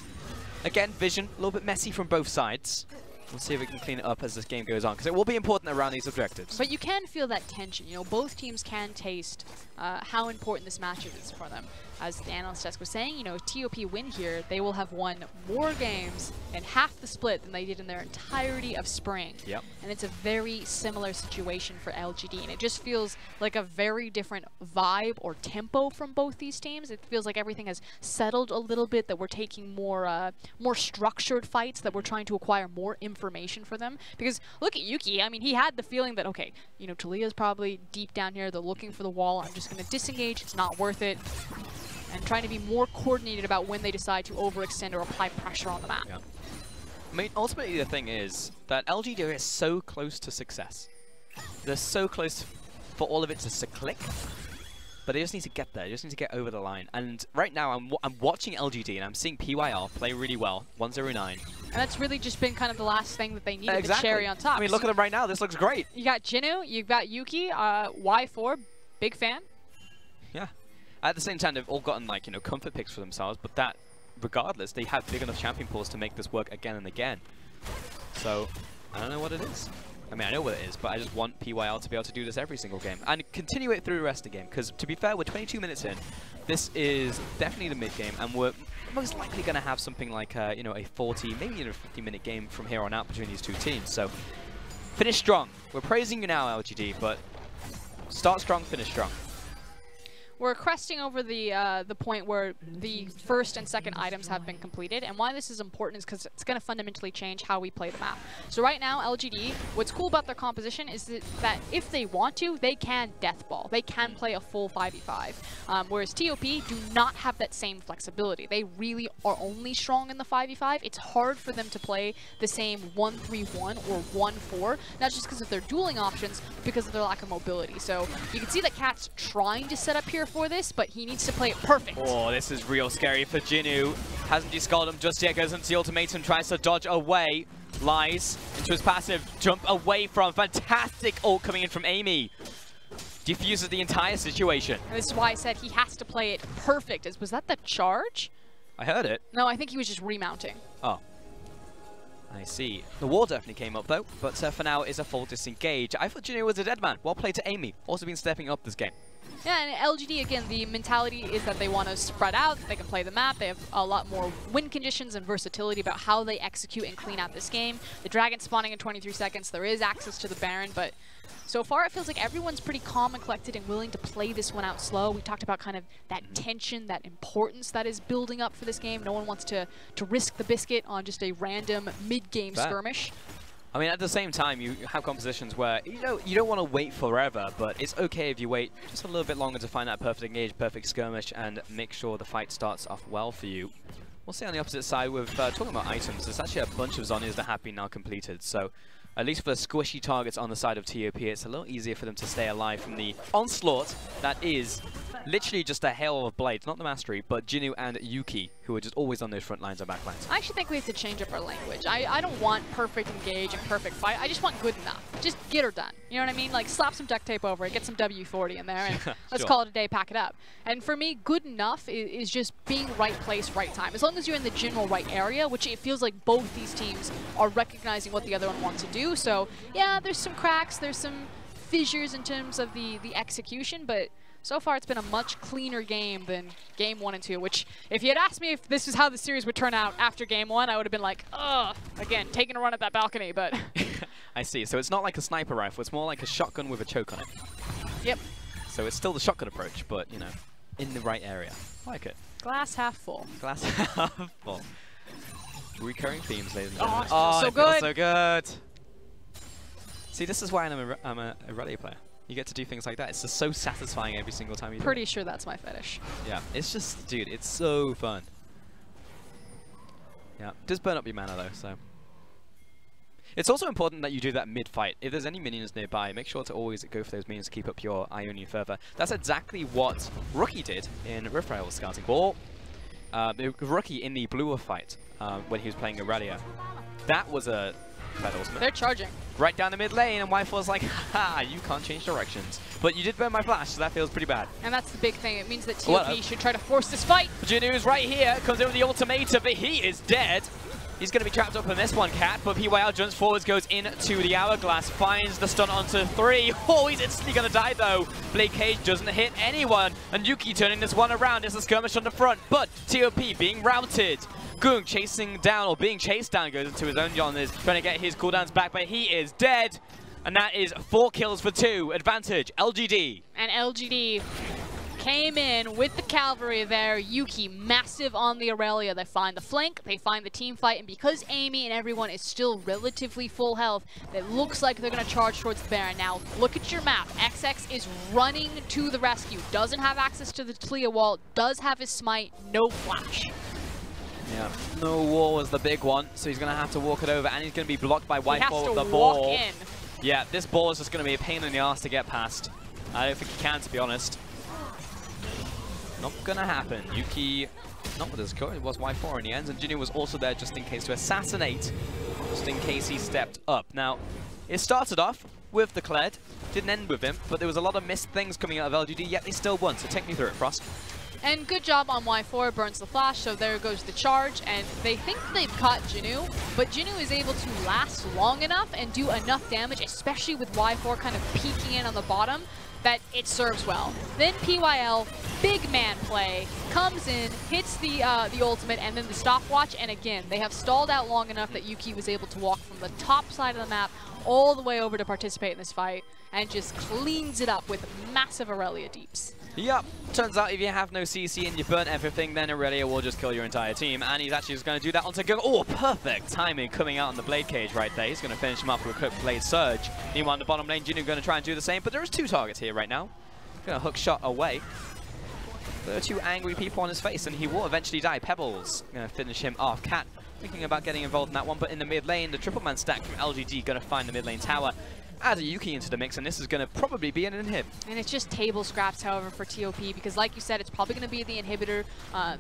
again, vision, a little bit messy from both sides. We'll see if we can clean it up as this game goes on, because it will be important around these objectives. But you can feel that tension. You know, both teams can taste how important this matchup is for them. As the analyst desk was saying, you know, if TOP win here, they will have won more games in half the split than they did in their entirety of spring. Yep. And it's a very similar situation for LGD, and it just feels like a very different vibe or tempo from both these teams. It feels like everything has settled a little bit, that we're taking more more structured fights, that we're trying to acquire more information for them. Because look at Yuki, I mean, he had the feeling that, okay, you know, Talia's probably deep down here, they're looking for the wall, I'm just going to disengage, it's not worth it. and trying to be more coordinated about when they decide to overextend or apply pressure on the map. Yeah. I mean, ultimately the thing is that LGD is so close to success. They're so close for all of it to click, but they just need to get there. They just need to get over the line. And right now, I'm watching LGD and I'm seeing PYR play really well, 109. And that's really just been kind of the last thing that they needed, Exactly. the cherry on top. I mean, look at them right now. This looks great. You got Jinnu, you've got Yuki, Y4, big fan. Yeah. At the same time, they've all gotten, like, you know, comfort picks for themselves, but that, regardless, they have big enough champion pools to make this work again and again. So, I don't know what it is. I mean, I know what it is, but I just want PYL to be able to do this every single game and continue it through the rest of the game. Because, to be fair, we're 22 minutes in. This is definitely the mid-game, and we're most likely going to have something like, you know, a 40, maybe even a 50-minute game from here on out between these two teams. So, finish strong. We're praising you now, LGD, but start strong, finish strong. We're cresting over the point where the first and second items have been completed, and why this is important is because it's going to fundamentally change how we play the map. So right now, LGD, what's cool about their composition is that if they want to, they can deathball. They can play a full 5v5, whereas TOP do not have that same flexibility. They really are only strong in the 5v5. It's hard for them to play the same 1-3-1 or 1-4, not just because of their dueling options, but because of their lack of mobility. So you can see that Cat's trying to set up here for this, but he needs to play it perfect. Oh, this is real scary for Jinnu. Hasn't descalled him just yet, goes into the ultimatum, tries to dodge away, lies into his passive, jump away from, fantastic ult coming in from Amy. Diffuses the entire situation. And this is why I said he has to play it perfect. Was that the charge? I heard it. No, I think he was just remounting. Oh. I see. The wall definitely came up though, but for now is a full disengage. I thought Jinnu was a dead man. Well played to Amy. Also been stepping up this game. Yeah, and LGD, again, the mentality is that they want to spread out, they can play the map, they have a lot more win conditions and versatility about how they execute and clean out this game. The Dragon spawning in 23 seconds, there is access to the Baron, but so far it feels like everyone's pretty calm and collected and willing to play this one out slow. We talked about kind of that tension, that importance that is building up for this game. No one wants to risk the biscuit on just a random mid-game skirmish. I mean, at the same time, you have compositions where, you don't want to wait forever, but it's okay if you wait just a little bit longer to find that perfect engage, perfect skirmish, and make sure the fight starts off well for you. We'll see on the opposite side with talking about items. There's actually a bunch of Zhonya's that have been now completed, so at least for the squishy targets on the side of TOP, it's a little easier for them to stay alive from the onslaught that is literally just a hail of blades, not the mastery, but Jinnu and Yuki, who are just always on those front lines and back lines. I actually think we have to change up our language. I don't want perfect engage and perfect fight. I just want good enough. Just get her done. You know what I mean? Like, slap some duct tape over it, get some W40 in there, and let's call it a day, pack it up. And for me, good enough is just being right place, right time. As long as you're in the general right area, which it feels like both these teams are recognizing what the other one wants to do. So, yeah, there's some cracks, there's some fissures in terms of the execution, but so far it's been a much cleaner game than game 1 and 2, which if you had asked me if this is how the series would turn out after game 1, I would have been like, ugh, again, taking a run at that balcony, but... I see, so it's not like a sniper rifle, it's more like a shotgun with a choke on it. Yep. So it's still the shotgun approach, but, you know, in the right area. I like it. Glass half full. Glass half full. Recurring themes, ladies and gentlemen. Oh, so it good. Feels so good. See, this is why I'm a Aurelia player. You get to do things like that. It's just so satisfying every single time you do it. Pretty sure that's my fetish. Yeah, it's just, dude, it's so fun. Yeah, does burn up your mana though, so. It's also important that you do that mid-fight. If there's any minions nearby, make sure to always go for those minions to keep up your Ionian fervor. That's exactly what Rookie did in Rift Rival's scouting ball. Rookie in the bluer fight when he was playing Aurelia. That was a bad ultimate. They're charging. Right down the mid lane, and Y4's like, haha, you can't change directions. But you did burn my flash, so that feels pretty bad. And that's the big thing. It means that TOP should try to force this fight. Jinnu's right here, comes in with the ultimatum, but he is dead. He's going to be trapped up in this one, Cat, but PYL jumps forwards, goes into the hourglass, finds the stun onto 3. Oh, he's instantly going to die, though. Blade Cage doesn't hit anyone, and Yuki turning this one around. It's a skirmish on the front, but TOP being routed. Goong chasing down, or being chased down, goes into his own John, is trying to get his cooldowns back, but he is dead. And that is 4 kills for 2. Advantage, LGD. And LGD came in with the cavalry there. Yuki, massive on the Aurelia. They find the flank, they find the team fight, and because Amy and everyone is still relatively full health, it looks like they're going to charge towards the Baron. Now, look at your map. XX is running to the rescue. Doesn't have access to the Talia wall, does have his smite, no flash. Yeah, no wall was the big one, so he's going to have to walk it over, and he's going to be blocked by Whitefall with the ball. Walk in. Yeah, this ball is just going to be a pain in the ass to get past. I don't think he can, to be honest. Not going to happen. Yuki, not with his core, it was Y4 in the end, and Junior was also there just in case to assassinate, just in case he stepped up. Now, it started off with the Kled, didn't end with him, but there was a lot of missed things coming out of LGD, yet they still won, so take me through it, Frost. And good job on Y4, burns the flash, so there goes the charge, and they think they've caught Jinu, but Jinu is able to last long enough and do enough damage, especially with Y4 kind of peeking in on the bottom, that it serves well. Then PYL, big man play, comes in, hits the ultimate, and then the stopwatch, and again, they have stalled out long enough that Yuki was able to walk from the top side of the map all the way over to participate in this fight, and just cleans it up with massive Aurelia deeps. Yep, turns out if you have no CC and you burn everything, then Aurelia will just kill your entire team, and he's actually just going to do that onto Go. Oh, perfect timing coming out on the Blade Cage right there. He's going to finish him off with a quick Blade Surge. Meanwhile, in the bottom lane, Jinu going to try and do the same, but there's two targets here right now. Going to hook shot away. There are two angry people on his face, and he will eventually die. Pebbles going to finish him off. Cat thinking about getting involved in that one, but in the mid lane, the triple man stack from LGD going to find the mid lane tower. Add a Yuki into the mix, and this is going to probably be an inhib. And it's just table scraps, however, for TOP, because like you said, it's probably going to be the inhibitor.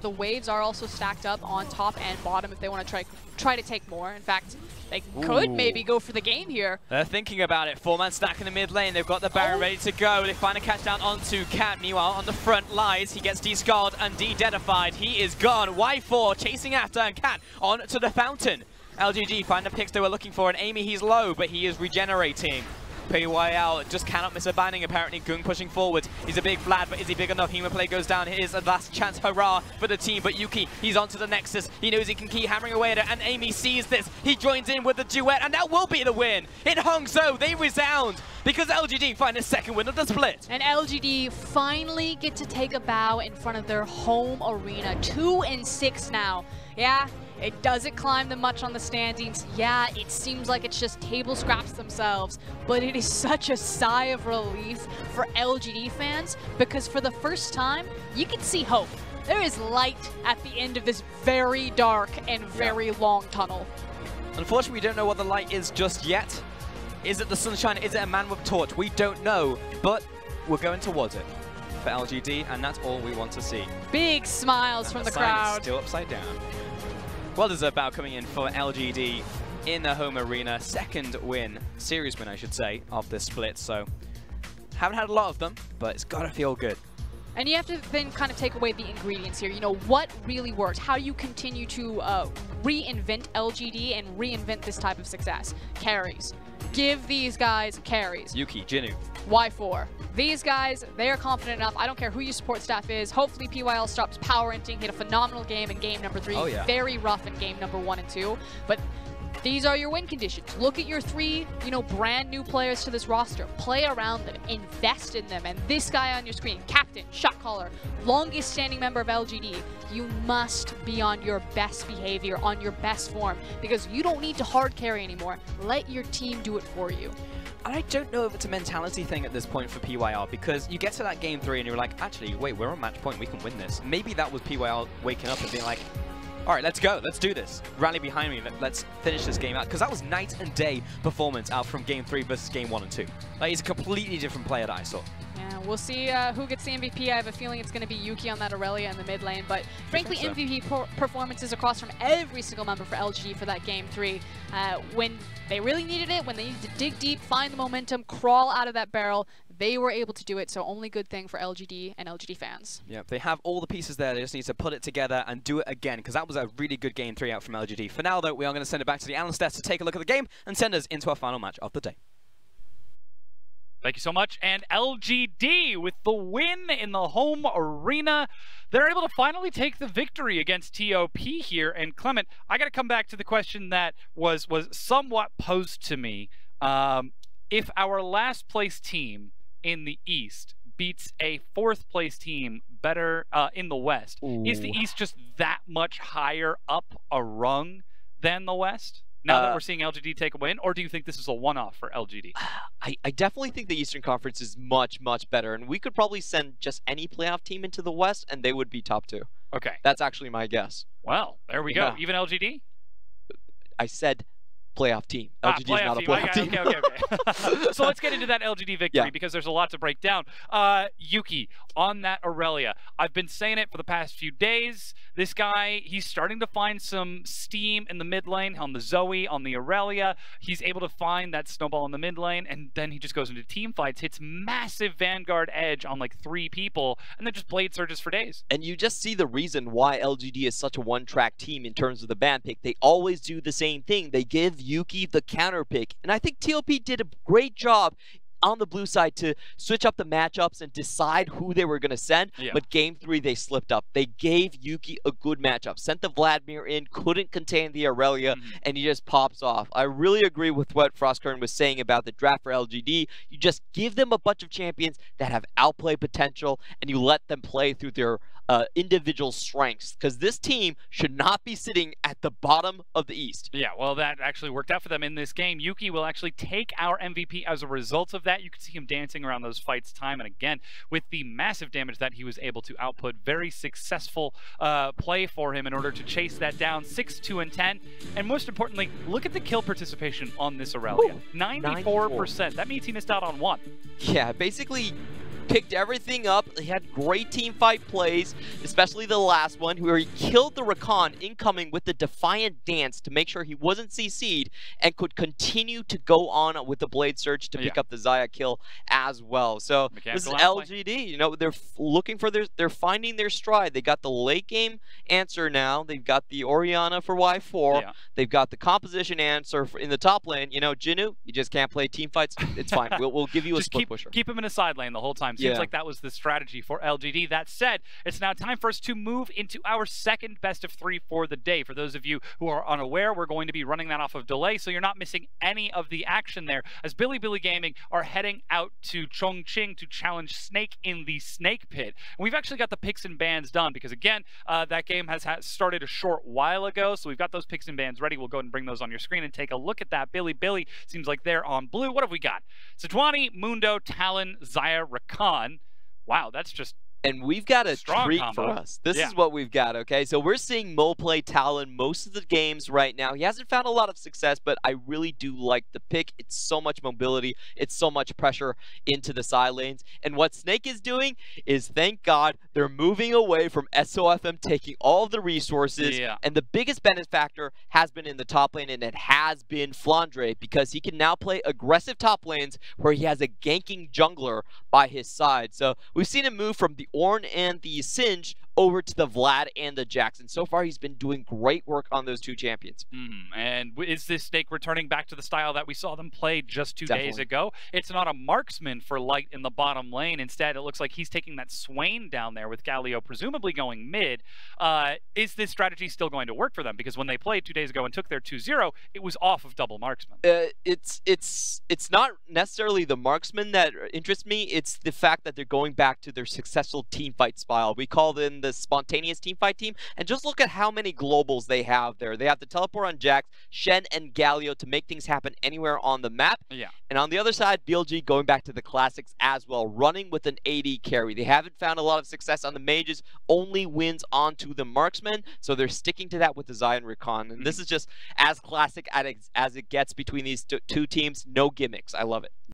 The waves are also stacked up on top and bottom if they want to try to take more. In fact, they could maybe go for the game here. They're thinking about it. Four-man stack in the mid lane. They've got the Baron ready to go. They find a catch down onto Cat. Meanwhile, on the front lies, he gets de-scarred and de-deadified. He is gone. Y4 chasing after, and Cat on to the fountain. LGD find the picks they were looking for, and Amy, he's low, but he is regenerating. PYL just cannot miss a banning, apparently. Gung pushing forward. He's a big Vlad, but is he big enough? Human play goes down. Here's a last chance hurrah for the team, but Yuki, he's onto the Nexus. He knows he can keep hammering away at it, and Amy sees this. He joins in with the duet, and that will be the win. In Hangzhou, they resound because LGD find a second win of the split. And LGD finally get to take a bow in front of their home arena. 2-6 now. Yeah. It doesn't climb them much on the standings. Yeah, it seems like it's just table scraps themselves, but it is such a sigh of relief for LGD fans because for the first time, you can see hope. There is light at the end of this very dark and very long tunnel. Unfortunately, we don't know what the light is just yet. Is it the sunshine? Is it a man with a torch? We don't know, but we're going towards it for LGD, and that's all we want to see. Big smiles and from the sign crowd. Is still upside down. Well-deserved bout coming in for LGD in the home arena. Second win, series win I should say, of this split. So haven't had a lot of them, but it's got to feel good. And you have to then kind of take away the ingredients here. You know, what really works? How do you continue to reinvent LGD and reinvent this type of success? Carries. Give these guys carries. Yuki, Jinu. Y4. These guys, they are confident enough. I don't care who your support staff is. Hopefully PYL stops power inting, hit a phenomenal game in game number 3. Oh, yeah. Very rough in game number 1 and 2. But these are your win conditions. Look at your 3, brand new players to this roster. Play around them, invest in them. And this guy on your screen, captain, shot caller, longest standing member of LGD, you must be on your best behavior, on your best form, because you don't need to hard carry anymore. Let your team do it for you. I don't know if it's a mentality thing at this point for PYL, because you get to that game 3 and you're like, actually, wait, we're on match point, we can win this. Maybe that was PYL waking up and being like, all right, let's go, let's do this. Rally behind me, let's finish this game out. Because that was night and day performance out from game 3 versus game 1 and 2. Like, he's a completely different player that I saw. Yeah, we'll see who gets the MVP. I have a feeling it's going to be Yuki on that Aurelia in the mid lane. But frankly, so. MVP performances across from every single member for LGD for that game 3. When they really needed it, when they needed to dig deep, find the momentum, crawl out of that barrel, they were able to do it. So only good thing for LGD and LGD fans. Yeah, they have all the pieces there. They just need to put it together and do it again, because that was a really good game 3 out from LGD. For now, though, we are going to send it back to the analyst desk to take a look at the game and send us into our final match of the day. Thank you so much. And LGD with the win in the home arena. They're able to finally take the victory against TOP here. And Clement, I got to come back to the question that was somewhat posed to me. If our last place team in the East beats a 4th place team better in the West. Ooh. Is the East just that much higher up a rung than the West? Now that we're seeing LGD take a win, or do you think this is a one-off for LGD? I definitely think the Eastern Conference is much, much better, and we could probably send just any playoff team into the West, and they would be top 2. Okay. That's actually my guess. Well, there we go. Even LGD? I said playoff team. LGD is not a playoff team. Okay. So let's get into that LGD victory because there's a lot to break down. Yuki, on that Aurelia. I've been saying it for the past few days. This guy, he's starting to find some steam in the mid lane on the Zoe, on the Aurelia. He's able to find that snowball in the mid lane, and then he just goes into team fights, hits massive Vanguard edge on like 3 people, and then just blade surges for days. And you just see the reason why LGD is such a one-track team in terms of the ban pick. They always do the same thing. They give Yuki the counter pick. And I think TOP did a great job on the blue side to switch up the matchups and decide who they were going to send. But game 3, they slipped up. They gave Yuki a good matchup. Sent the Vladimir in, couldn't contain the Aurelia, and he just pops off. I really agree with what FLICKR was saying about the draft for LGD. You just give them a bunch of champions that have outplay potential, and you let them play through their individual strengths, because this team should not be sitting at the bottom of the East. Yeah, well, that actually worked out for them in this game. Yuki will actually take our MVP as a result of that. You can see him dancing around those fights time and again with the massive damage that he was able to output. Very successful play for him in order to chase that down. 6, 2, and 10. And most importantly, look at the kill participation on this Aurelia. 94%. That means he missed out on 1. Yeah, basically picked everything up. He had great team fight plays, especially the last one, where he killed the Rakan incoming with the Defiant Dance to make sure he wasn't CC'd and could continue to go on with the Blade Surge to pick up the Xayah kill as well. So this is LGD. You know, they're looking for they're finding their stride. They got the late game answer now. They've got the Orianna for Y4. They've got the composition answer in the top lane. You know, Jinnu, you just can't play team fights. It's fine. We'll give you a split pusher. Keep him in a side lane the whole time. Seems like that was the strategy for LGD. That said, it's now time for us to move into our second best of 3 for the day. For those of you who are unaware, we're going to be running that off of delay, so you're not missing any of the action there, as Billy Gaming are heading out to Chongqing to challenge Snake in the Snake Pit. And we've actually got the picks and bans done, because again, that game has started a short while ago, so we've got those picks and bans ready. We'll go ahead and bring those on your screen and take a look at that. Billy seems like they're on blue. What have we got? Sejuani, Mundo, Talon, Xayah, Rakan. Wow, that's just... And we've got a treat combo for us. This is what we've got, okay? So we're seeing Mo play Talon most of the games right now. He hasn't found a lot of success, but I really do like the pick. It's so much mobility. It's so much pressure into the side lanes. And what Snake is doing is, thank God, they're moving away from SOFM taking all of the resources. And the biggest benefactor has been in the top lane, and it has been Flandre, because he can now play aggressive top lanes where he has a ganking jungler by his side. So we've seen him move from the Ornn and the Singe over to the Vlad and the Jackson. So far, he's been doing great work on those 2 champions. And is this Snake returning back to the style that we saw them play just 2 days ago? It's not a marksman for Light in the bottom lane. Instead, it looks like he's taking that Swain down there with Galio presumably going mid. Is this strategy still going to work for them? Because when they played 2 days ago and took their 2-0, it was off of double marksman. It's not necessarily the marksman that interests me. It's the fact that they're going back to their successful team fight style. We call them the spontaneous team fight team, and just look at how many globals they have there. They have the teleport on Jax, Shen, and Galio to make things happen anywhere on the map. And on the other side, BLG going back to the classics as well, running with an AD carry. They haven't found a lot of success on the mages, only wins onto the marksmen, so they're sticking to that with the Xayah and Rakan. And this is just as classic as it gets between these 2 teams. No gimmicks. I love it.